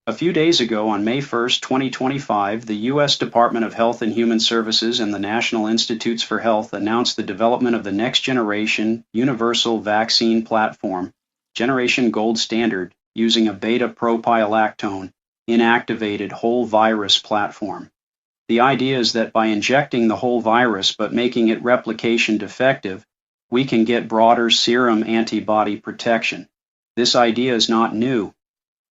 A few days ago, on May 1st, 2025, the U.S. Department of Health and Human Services and the National Institutes for Health announced the development of the next generation universal vaccine platform, Generation Gold Standard, using a beta-propionlactone inactivated whole virus platform. The idea is that by injecting the whole virus but making it replication defective, we can get broader serum antibody protection. This idea is not new.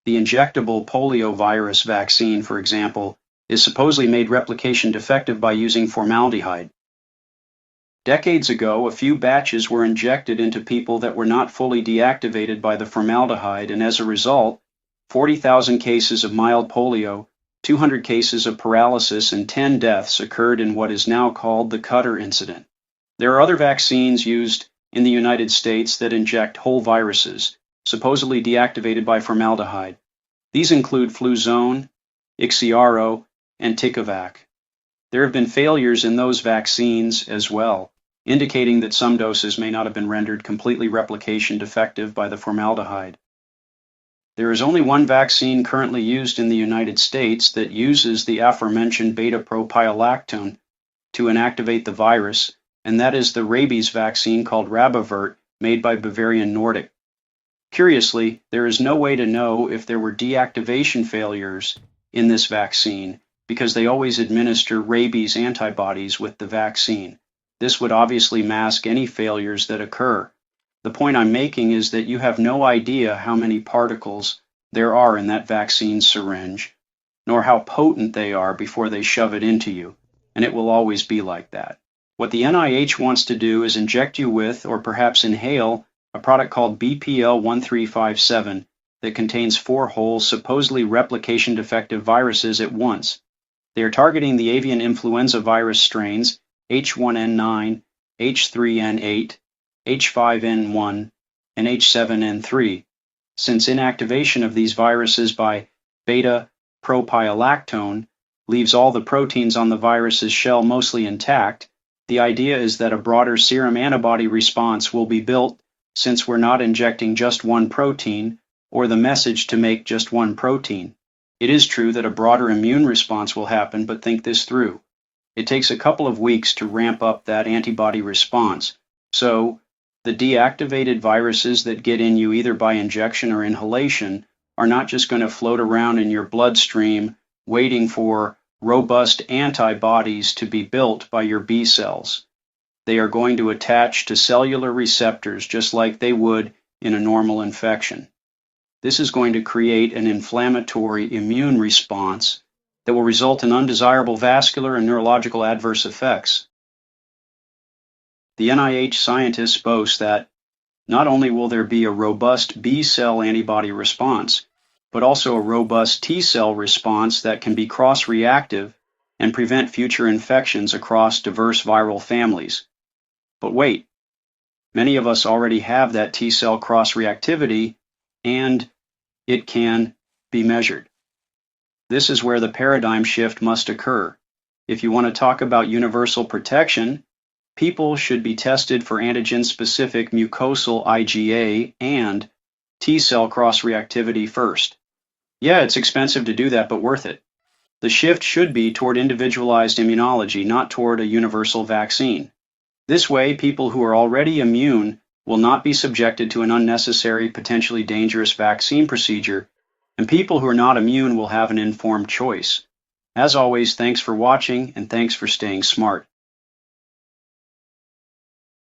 The injectable poliovirus vaccine, for example, is supposedly made replication defective by using formaldehyde. Decades ago, a few batches were injected into people that were not fully deactivated by the formaldehyde, and as a result, 40,000 cases of mild polio, 200 cases of paralysis, and 10 deaths occurred in what is now called the Cutter incident. There are other vaccines used in the United States that inject whole viruses, supposedly deactivated by formaldehyde. These include Fluzone, Ixiaro, and Ticovac. There have been failures in those vaccines as well, indicating that some doses may not have been rendered completely replication defective by the formaldehyde. There is only one vaccine currently used in the United States that uses the aforementioned beta-propionlactone to inactivate the virus, and that is the rabies vaccine called Rabivert, made by Bavarian Nordic. Curiously, there is no way to know if there were deactivation failures in this vaccine because they always administer rabies antibodies with the vaccine. This would obviously mask any failures that occur. The point I'm making is that you have no idea how many particles there are in that vaccine syringe, nor how potent they are before they shove it into you, and it will always be like that. What the NIH wants to do is inject you with, or perhaps inhale, a product called BPL-1357 that contains 4 whole, supposedly replication defective viruses at once. They are targeting the avian influenza virus strains H1N9, H3N8, H5N1, and H7N3. Since inactivation of these viruses by beta-propionlactone leaves all the proteins on the virus's shell mostly intact, the idea is that a broader serum antibody response will be built since we're not injecting just one protein or the message to make just one protein. It is true that a broader immune response will happen, but think this through. It takes a couple of weeks to ramp up that antibody response, so the deactivated viruses that get in you either by injection or inhalation are not just going to float around in your bloodstream waiting for robust antibodies to be built by your B cells. They are going to attach to cellular receptors just like they would in a normal infection. This is going to create an inflammatory immune response that will result in undesirable vascular and neurological adverse effects. The NIH scientists boast that not only will there be a robust B cell antibody response, but also a robust T cell response that can be cross-reactive and prevent future infections across diverse viral families. But wait, many of us already have that T cell cross-reactivity, and it can be measured. This is where the paradigm shift must occur. If you want to talk about universal protection, people should be tested for antigen-specific mucosal IgA and T cell cross-reactivity first. Yeah, it's expensive to do that, but worth it. The shift should be toward individualized immunology, not toward a universal vaccine. This way, people who are already immune will not be subjected to an unnecessary, potentially dangerous vaccine procedure, and people who are not immune will have an informed choice. As always, thanks for watching, and thanks for staying smart.